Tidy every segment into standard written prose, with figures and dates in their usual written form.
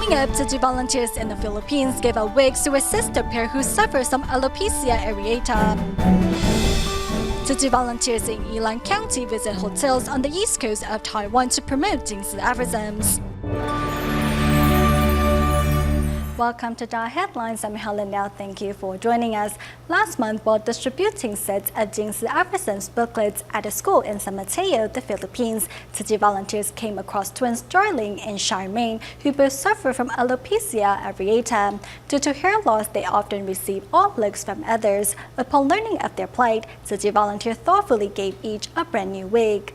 Coming up, Tzu Chi volunteers in the Philippines gave out wigs to a sister pair who suffers from alopecia areata. Tzu Chi volunteers in Yilan County visit hotels on the east coast of Taiwan to promote Jing Si Aphorisms. Welcome to DaAi Headlines. I'm Helen Liao. Thank you for joining us. Last month, while distributing sets of Jing Si Aphorisms booklets at a school in San Mateo, the Philippines, Tzu Chi volunteers came across twins Darling and Charmaine, who both suffer from alopecia areata. Due to hair loss, they often receive odd looks from others. Upon learning of their plight, Tzu Chi volunteers thoughtfully gave each a brand new wig.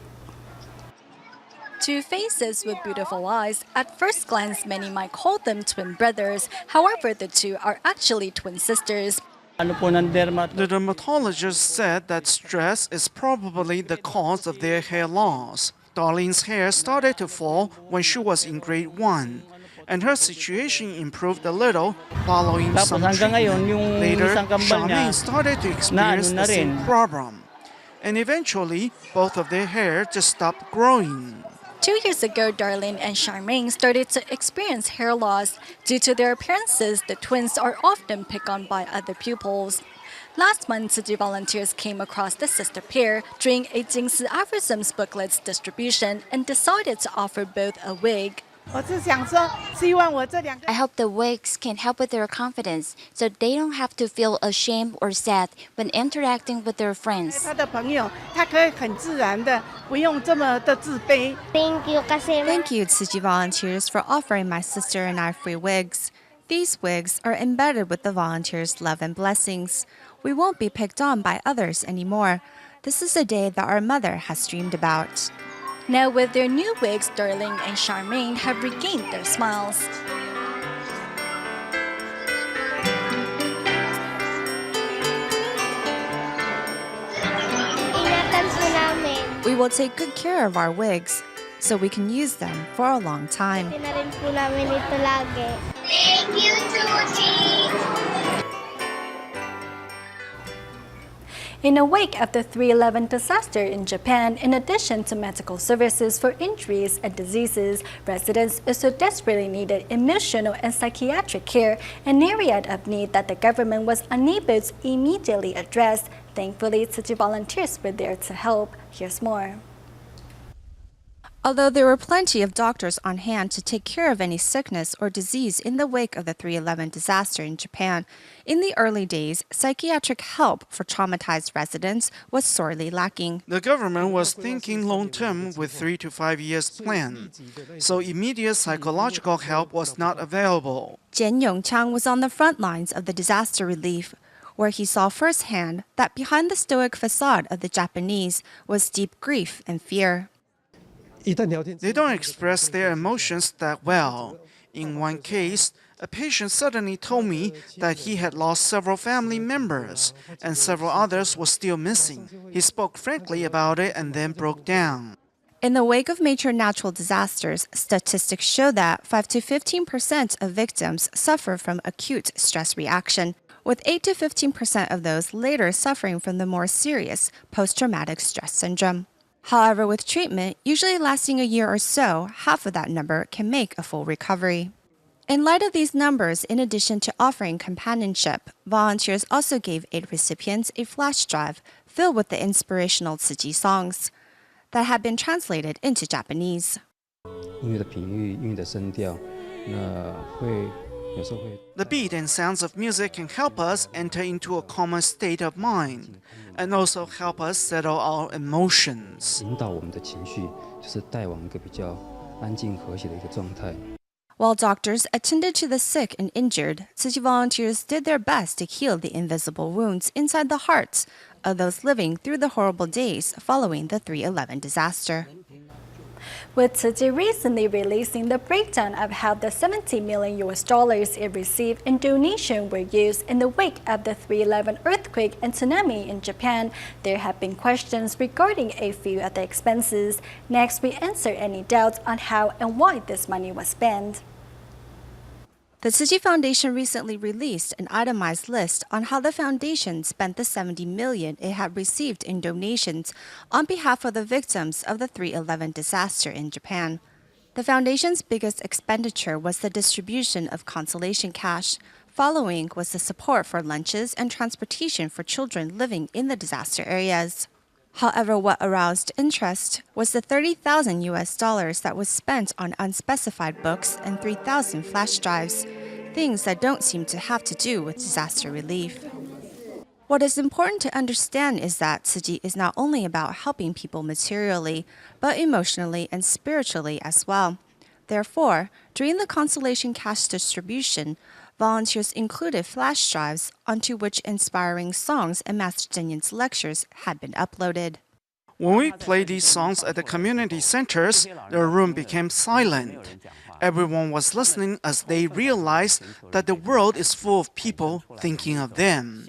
Two faces with beautiful eyes. At first glance, many might call them twin brothers. However, the two are actually twin sisters. The dermatologist said that stress is probably the cause of their hair loss. Darlene's hair started to fall when she was in grade 1, and her situation improved a little following some treatment. Later, Charmaine started to experience the same problem, and eventually, both of their hair just stopped growing. 2 years ago, Darlene and Charmaine started to experience hair loss. Due to their appearances, the twins are often picked on by other pupils. Last month, Tzu Chi volunteers came across the sister pair during a Jing Si Aphorisms booklets distribution and decided to offer both a wig. I hope the wigs can help with their confidence so they don't have to feel ashamed or sad when interacting with their friends. Thank you, Tzu Chi volunteers, for offering my sister and I free wigs. These wigs are embedded with the volunteers' love and blessings. We won't be picked on by others anymore. This is a day that our mother has dreamed about. Now with their new wigs, Darling and Charmaine have regained their smiles. We will take good care of our wigs so we can use them for a long time. Thank you, Tzu Chi. In the wake of the 3/11 disaster in Japan, in addition to medical services for injuries and diseases, residents also desperately needed emotional and psychiatric care, an area of need that the government was unable to immediately address. Thankfully, Tzu Chi volunteers were there to help. Here's more. Although there were plenty of doctors on hand to take care of any sickness or disease in the wake of the 3/11 disaster in Japan, in the early days, psychiatric help for traumatized residents was sorely lacking. The government was thinking long-term with 3 to 5 years plan, so immediate psychological help was not available. Jian Yongchang was on the front lines of the disaster relief, where he saw firsthand that behind the stoic facade of the Japanese was deep grief and fear. They don't express their emotions that well. In one case, a patient suddenly told me that he had lost several family members, and several others were still missing. He spoke frankly about it and then broke down. In the wake of major natural disasters, statistics show that 5 to 15% of victims suffer from acute stress reaction, with 8 to 15% of those later suffering from the more serious post-traumatic stress syndrome. However, with treatment, usually lasting a year or so, half of that number can make a full recovery. In light of these numbers, in addition to offering companionship, volunteers also gave aid recipients a flash drive filled with the inspirational Tzu Chi songs that had been translated into Japanese. The beat and sounds of music can help us enter into a calmer state of mind, and also help us settle our emotions. While doctors attended to the sick and injured, Tzu Chi volunteers did their best to heal the invisible wounds inside the hearts of those living through the horrible days following the 3/11 disaster. With Tzu Chi recently releasing the breakdown of how the $70 million it received in donation were used in the wake of the 3/11 earthquake and tsunami in Japan, there have been questions regarding a few of the expenses. Next, we answer any doubts on how and why this money was spent. The Tzu Chi Foundation recently released an itemized list on how the foundation spent the $70 million it had received in donations on behalf of the victims of the 3/11 disaster in Japan. The foundation's biggest expenditure was the distribution of consolation cash. Following was the support for lunches and transportation for children living in the disaster areas. However, what aroused interest was the $30,000 that was spent on unspecified books and 3,000 flash drives, things that don't seem to have to do with disaster relief. What is important to understand is that Tzu Chi is not only about helping people materially, but emotionally and spiritually as well. Therefore, during the consolation cash distribution, volunteers included flash drives onto which inspiring songs and Master Cheng Yin's lectures had been uploaded. When we played these songs at the community centers, the room became silent. Everyone was listening as they realized that the world is full of people thinking of them.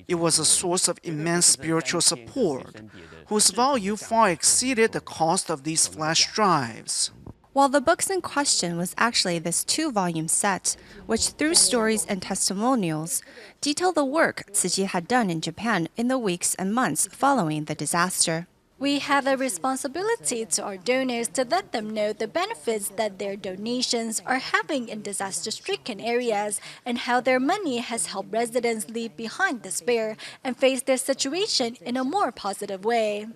It was a source of immense spiritual support, whose value far exceeded the cost of these flash drives. While the books in question was actually this 2-volume set, which through stories and testimonials, detail the work Tzu Chi had done in Japan in the weeks and months following the disaster. We have a responsibility to our donors to let them know the benefits that their donations are having in disaster-stricken areas and how their money has helped residents leave behind despair and face their situation in a more positive way.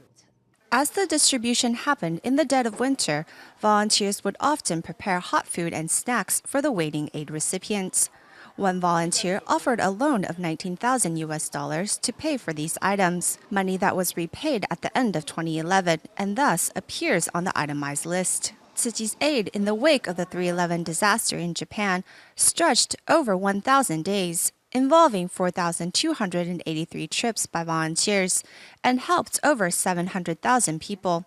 As the distribution happened in the dead of winter, volunteers would often prepare hot food and snacks for the waiting aid recipients. One volunteer offered a loan of $19,000 to pay for these items, money that was repaid at the end of 2011 and thus appears on the itemized list. Tzu Chi's aid in the wake of the 3/11 disaster in Japan stretched over 1,000 days, involving 4,283 trips by volunteers, and helped over 700,000 people,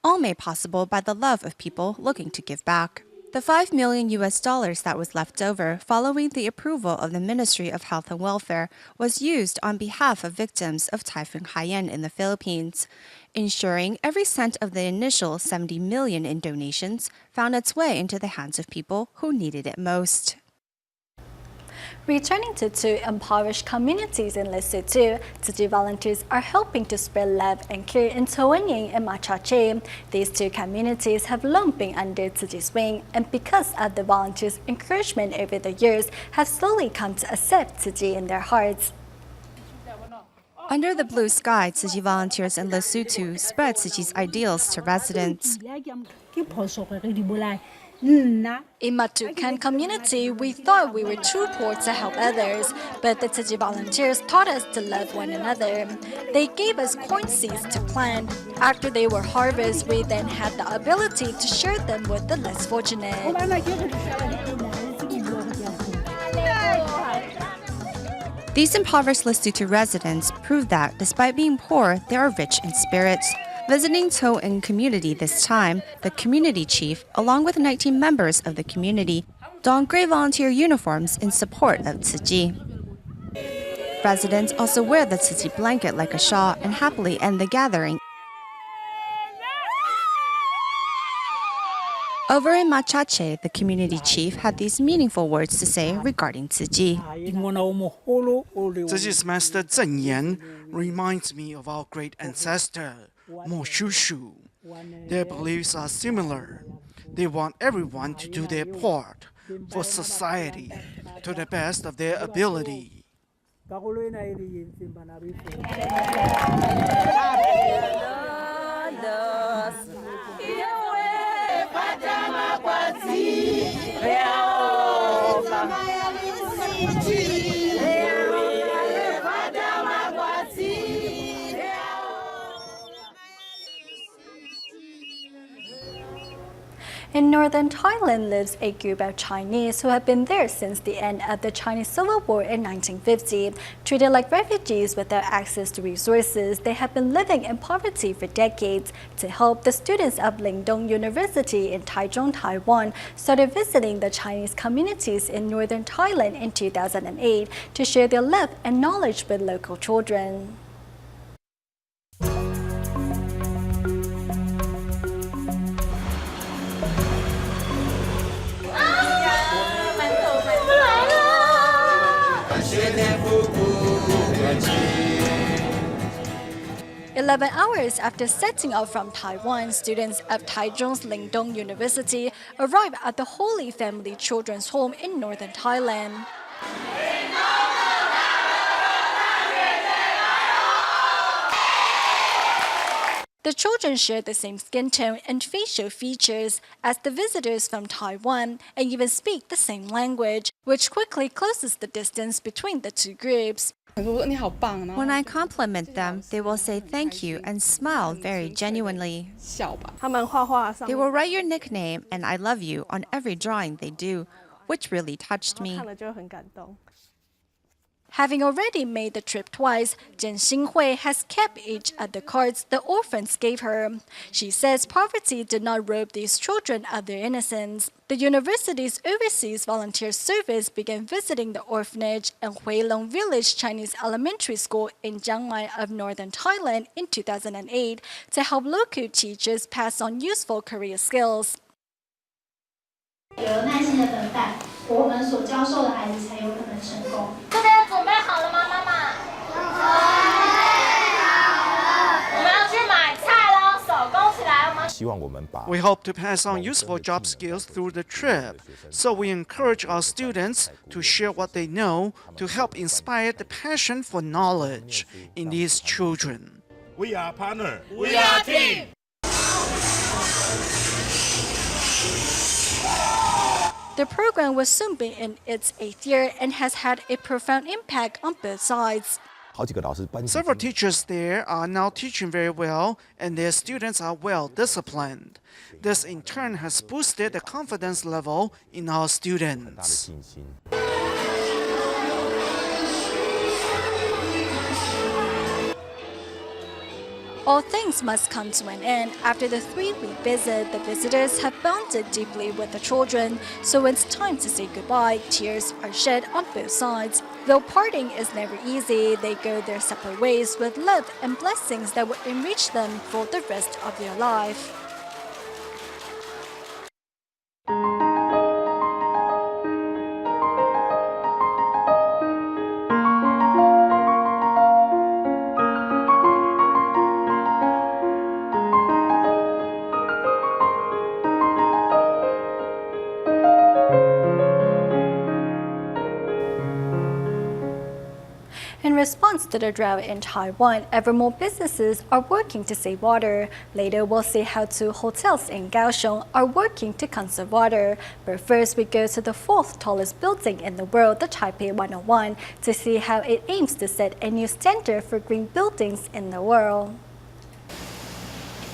all made possible by the love of people looking to give back. The $5 million that was left over following the approval of the Ministry of Health and Welfare was used on behalf of victims of Typhoon Haiyan in the Philippines, ensuring every cent of the initial $70 million in donations found its way into the hands of people who needed it most. Returning to two impoverished communities in Lesotho, Tzu Chi volunteers are helping to spread love and care in Tawanying and Machache. These two communities have long been under Tzu Chi's wing, and because of the volunteers' encouragement over the years, have slowly come to accept Tzu Chi in their hearts. Under the blue sky, Tzu Chi volunteers in Lesotho spread Tzu Chi's ideals to residents. In Matukan community, we thought we were too poor to help others, but the Tzu Chi volunteers taught us to love one another. They gave us corn seeds to plant. After they were harvested, we then had the ability to share them with the less fortunate. These impoverished Lesotho residents prove that, despite being poor, they are rich in spirits. Visiting Tawanying community this time, the community chief, along with 19 members of the community, donned gray volunteer uniforms in support of Tzu Chi. Residents also wear the Tzu Chi blanket like a shawl and happily end the gathering. Over in Machache, the community chief had these meaningful words to say regarding Tzu Chi. Tzu Chi's master Zeng Yan reminds me of our great ancestor, Mo Shushu. Their beliefs are similar. They want everyone to do their part for society to the best of their ability. In northern Thailand lives a group of Chinese who have been there since the end of the Chinese Civil War in 1950. Treated like refugees without access to resources, they have been living in poverty for decades. To help, the students of Lingdong University in Taichung, Taiwan, started visiting the Chinese communities in northern Thailand in 2008 to share their love and knowledge with local children. 11 hours after setting out from Taiwan, students of Taichung's Lingdong University arrived at the Holy Family Children's Home in northern Thailand. The children share the same skin tone and facial features as the visitors from Taiwan and even speak the same language, which quickly closes the distance between the two groups. When I compliment them, they will say thank you and smile very genuinely. They will write your nickname and I love you on every drawing they do, which really touched me. Having already made the trip twice, Jing Si has kept each of the cards the orphans gave her. She says poverty did not rob these children of their innocence. The university's overseas volunteer service began visiting the orphanage and Huilong Village Chinese Elementary School in Chiang Mai of northern Thailand in 2008 to help local teachers pass on useful career skills. 有耐心的等待，我们所教授的孩子才有可能成功。这个准备好了吗，妈妈？准备好了。我们要去买菜喽，手工起来，我们。We hope to pass on useful job skills through the trip, so we encourage our students to share what they know to help inspire the passion for knowledge in these children. We are partner. We are team. The program will soon be in its 8th year and has had a profound impact on both sides. Several teachers there are now teaching very well, and their students are well disciplined. This in turn has boosted the confidence level in our students. All things must come to an end. After the 3-week visit, the visitors have bonded deeply with the children, so when it's time to say goodbye, tears are shed on both sides. Though parting is never easy, they go their separate ways with love and blessings that will enrich them for the rest of their life. In response to the drought in Taiwan, ever more businesses are working to save water. Later, we'll see how 2 hotels in Kaohsiung are working to conserve water. But first, we go to the 4th tallest building in the world, the Taipei 101, to see how it aims to set a new standard for green buildings in the world.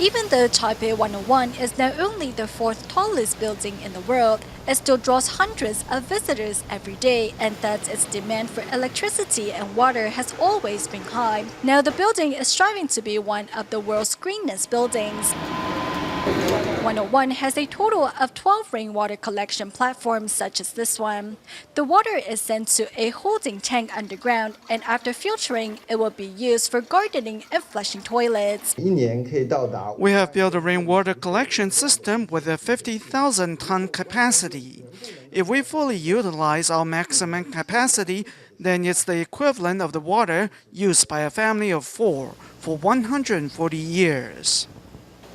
Even though Taipei 101 is now only the 4th tallest building in the world, it still draws hundreds of visitors every day, and thus its demand for electricity and water has always been high. Now the building is striving to be one of the world's greenest buildings. 101 has a total of 12 rainwater collection platforms such as this one. The water is sent to a holding tank underground, and after filtering, it will be used for gardening and flushing toilets. We have built a rainwater collection system with a 50,000-ton capacity. If we fully utilize our maximum capacity, then it's the equivalent of the water used by a family of 4 for 140 years.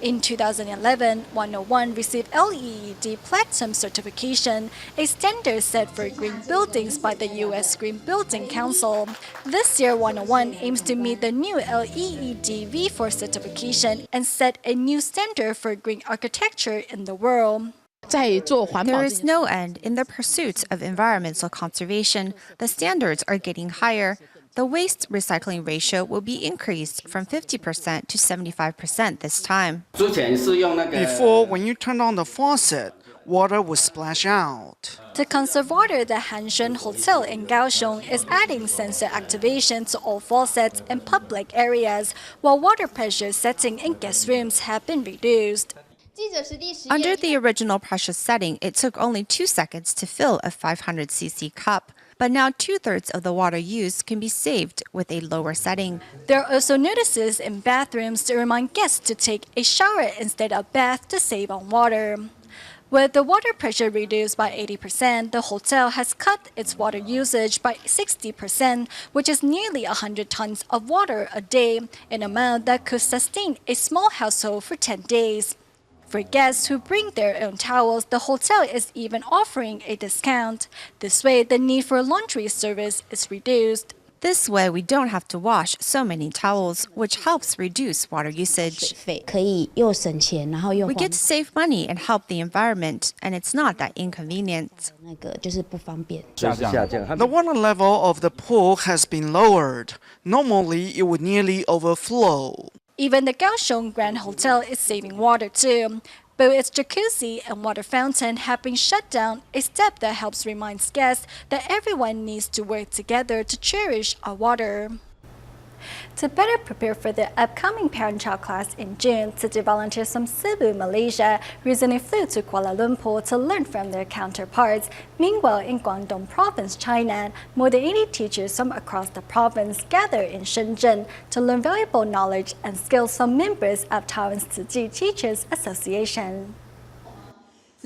In 2011, 101 received LEED Platinum certification, a standard set for green buildings by the U.S. Green Building Council. This year, 101 aims to meet the new LEED V4 certification and set a new standard for green architecture in the world. There is no end in the pursuit of environmental conservation. The standards are getting higher. The waste recycling ratio will be increased from 50% to 75% this time. Before, when you turned on the faucet, water would splash out. To conserve water, the Hansheng Hotel in Kaohsiung is adding sensor activation to all faucets in public areas, while water pressure setting in guest rooms have been reduced. Under the original pressure setting, it took only 2 seconds to fill a 500cc cup. But now 2/3 of the water used can be saved with a lower setting. There are also notices in bathrooms to remind guests to take a shower instead of bath to save on water. With the water pressure reduced by 80%, the hotel has cut its water usage by 60%, which is nearly 100 tons of water a day, an amount that could sustain a small household for 10 days. For guests who bring their own towels, the hotel is even offering a discount. This way, the need for laundry service is reduced. This way, we don't have to wash so many towels, which helps reduce water usage. 可以又省钱，然后又 We get to save money and help the environment, and it's not that inconvenient. 那个就是不方便。 The water level of the pool has been lowered. Normally, it would nearly overflow. Even the Kaohsiung Grand Hotel is saving water too. Both its jacuzzi and water fountain have been shut down, a step that helps remind guests that everyone needs to work together to cherish our water. To better prepare for the upcoming parent-child class in June, Tzu Chi volunteers from Cebu, Malaysia, recently flew to Kuala Lumpur to learn from their counterparts. Meanwhile, in Guangdong Province, China, more than 80 teachers from across the province gathered in Shenzhen to learn valuable knowledge and skills from members of Taiwan's Tzu Chi Teachers Association.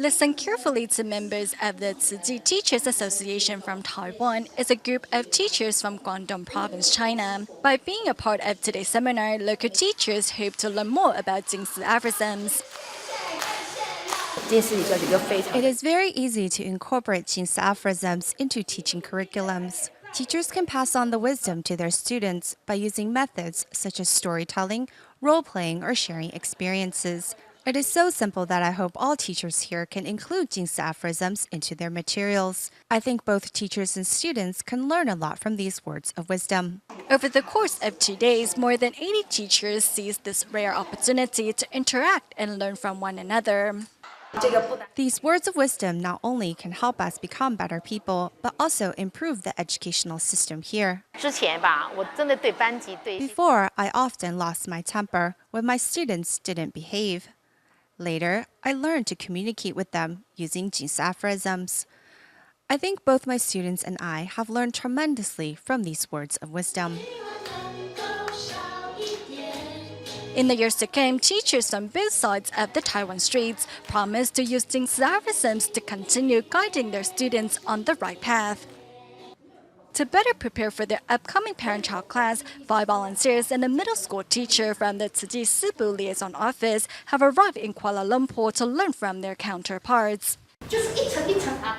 Listen carefully to members of the Tzu Chi Teachers Association from Taiwan. It's a group of teachers from Guangdong Province, China. By being a part of today's seminar, local teachers hope to learn more about Jing Si Aphorisms. It is very easy to incorporate Jing Si Aphorisms into teaching curriculums. Teachers can pass on the wisdom to their students by using methods such as storytelling, role-playing, or sharing experiences. It is so simple that I hope all teachers here can include Jing Si Aphorisms into their materials. I think both teachers and students can learn a lot from these words of wisdom. Over the course of 2 days, more than 80 teachers seized this rare opportunity to interact and learn from one another. These words of wisdom not only can help us become better people, but also improve the educational system here. Before, I often lost my temper when my students didn't behave. Later, I learned to communicate with them using Jing Si Aphorisms. I think both my students and I have learned tremendously from these words of wisdom. In the years to come, teachers on both sides of the Taiwan streets promise to use Jing Si Aphorisms to continue guiding their students on the right path. To better prepare for their upcoming parent-child class, 5 volunteers and a middle school teacher from the Tzu Chi Cebu Liaison Office have arrived in Kuala Lumpur to learn from their counterparts.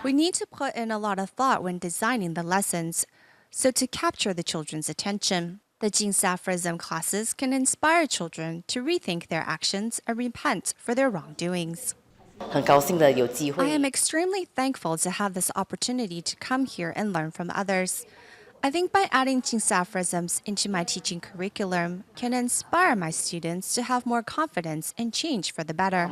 We need to put in a lot of thought when designing the lessons, so to capture the children's attention. The Jing Si Aphorism classes can inspire children to rethink their actions and repent for their wrongdoings. I am extremely thankful to have this opportunity to come here and learn from others. I think by adding Jing Si Aphorisms into my teaching curriculum can inspire my students to have more confidence and change for the better.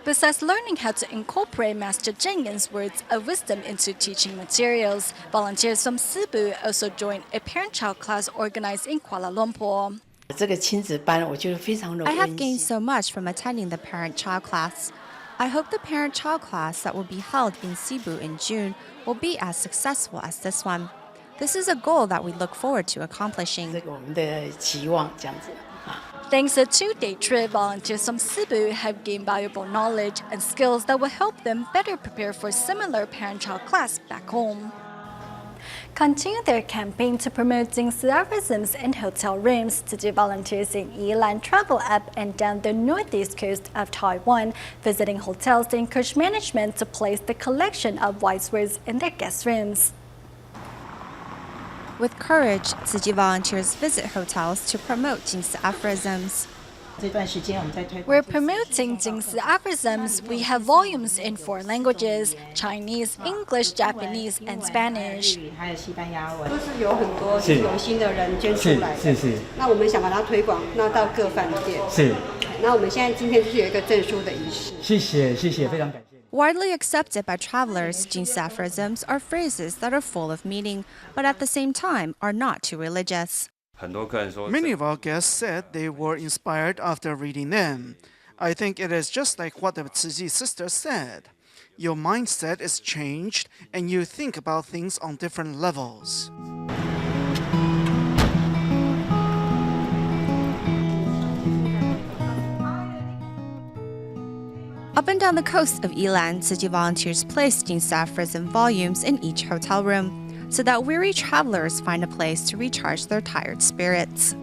Besides learning how to incorporate Master Jingin's words of wisdom into teaching materials, volunteers from Cebu also joined a parent-child class organized in Kuala Lumpur. I have gained so much from attending the parent-child class. I hope the parent-child class that will be held in Cebu in June will be as successful as this one. This is a goal that we look forward to accomplishing. Thanks to a 2-day trip, volunteers from Cebu have gained valuable knowledge and skills that will help them better prepare for a similar parent-child class back home. Continue their campaign to promote Jing Si Aphorisms in hotel rooms. Tzu Chi volunteers in Yilan travel up and down the northeast coast of Taiwan, visiting hotels to encourage management to place the collection of wise words in their guest rooms. With courage, Tzu Chi volunteers visit hotels to promote Jing Si Aphorisms. We're promoting Jing Si Aphorisms. We have volumes in 4 languages: Chinese, English, Japanese, and Spanish. Widely accepted by travelers, Jing Si Aphorisms are phrases that are full of meaning, but at the same time are not too religious. Many of our guests said they were inspired after reading them. I think it is just like what the Tzu Chi sister said. Your mindset is changed and you think about things on different levels. A Up and down the coast of Yilan, Tzu Chi volunteers place Jing Si Aphorisms volumes in each hotel room so that weary travelers find a place to recharge their tired spirits.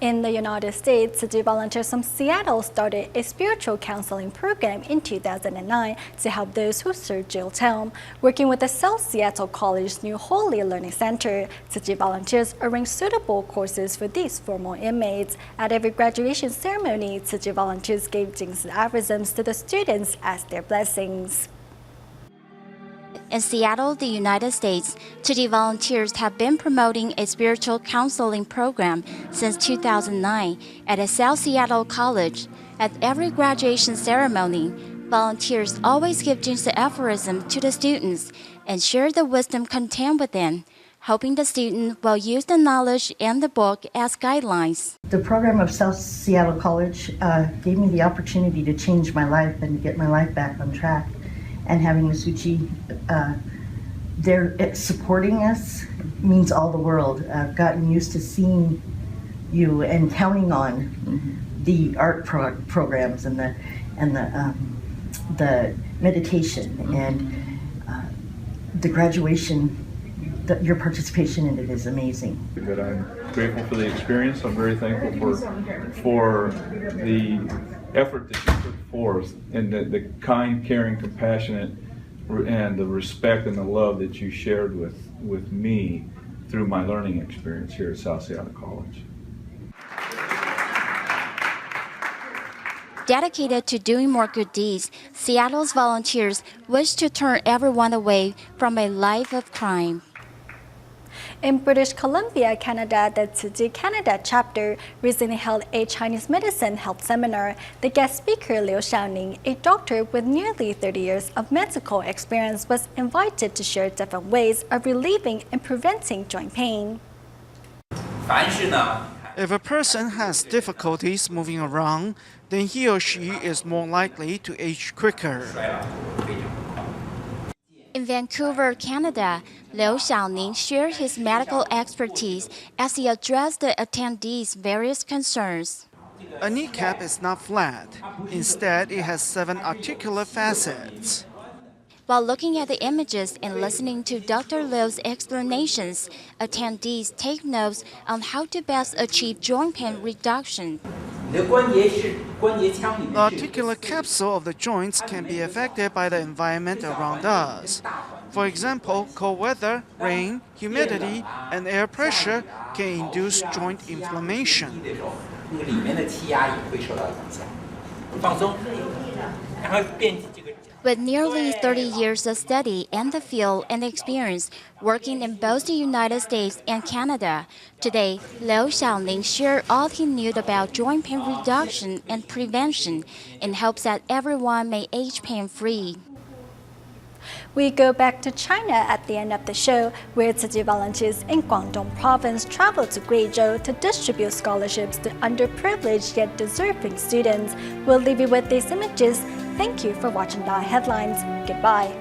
In the United States, Tzu Chi volunteers from Seattle started a spiritual counseling program in 2009 to help those who serve jail time. Working with the South Seattle College's new Holy Learning Center, Tzu Chi volunteers arrange suitable courses for these former inmates. At every graduation ceremony, Tzu Chi volunteers gave Jing Si Aphorisms to the students as their blessings. In Seattle, the United States, Tzu Chi volunteers have been promoting a spiritual counseling program since 2009 at a South Seattle college. At every graduation ceremony, volunteers always give Jing Si Aphorisms to the students and share the wisdom contained within, hoping the student will use the knowledge in the book as guidelines. The program of South Seattle College gave me the opportunity to change my life and to get my life back on track. And having the Tzu Chi there supporting us means all the world. I've gotten used to seeing you and counting on the art programs and the meditation and the graduation. Your participation in it is amazing. But I'm grateful for the experience. I'm very thankful for the effort that you put forth and the kind, caring, compassionate, and the respect and the love that you shared with me through my learning experience here at South Seattle College. Dedicated to doing more good deeds, Seattle's volunteers wish to turn everyone away from a life of crime. In British Columbia, Canada, the Tzu Chi Canada chapter recently held a Chinese medicine health seminar. The guest speaker, Liu Xiaoning, a doctor with nearly 30 years of medical experience, was invited to share different ways of relieving and preventing joint pain. If a person has difficulties moving around, then he or she is more likely to age quicker. In Vancouver, Canada, Liu Xiaoning shared his medical expertise as he addressed the attendees' various concerns. A kneecap is not flat. Instead, it has 7 articular facets. While looking at the images and listening to Dr. Liu's explanations, attendees take notes on how to best achieve joint pain reduction. The articular capsule of the joints can be affected by the environment around us. For example, cold weather, rain, humidity, and air pressure can induce joint inflammation. With nearly 30 years of study in the field and experience working in both the United States and Canada, today Liu Xiaoning shared all he knew about joint pain reduction and prevention in hopes that everyone may age pain-free. We go back to China at the end of the show, where Tzu Chi volunteers in Guangdong province travel to Guizhou to distribute scholarships to underprivileged yet deserving students. We'll leave you with these images. Thank you for watching DaAi Headlines. Goodbye.